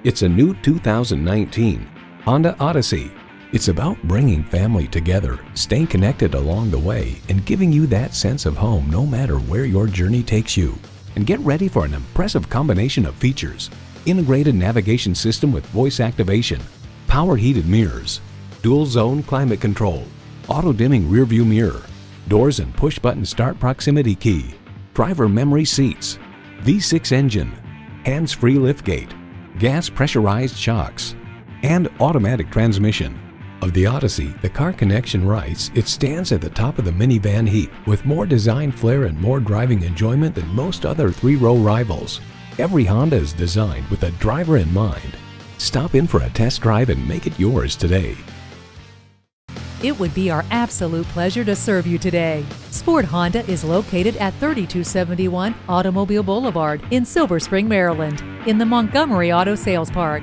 It's a new 2019 Honda Odyssey. It's about bringing family together, staying connected along the way, and giving you that sense of home no matter where your journey takes you. And get ready for an impressive combination of features: integrated navigation system with voice activation, power heated mirrors, dual zone climate control, auto dimming rear view mirror, doors and push button start proximity key, driver memory seats, V6 engine, hands-free liftgate, gas pressurized shocks, and automatic transmission. Of the Odyssey, the Car Connection writes, it stands at the top of the minivan heap with more design flair and more driving enjoyment than most other three-row rivals. Every Honda is designed with the driver in mind. Stop in for a test drive and make it yours today. It would be our absolute pleasure to serve you today. Sport Honda is located at 3271 Automobile Boulevard in Silver Spring, Maryland, in the Montgomery Auto Sales Park.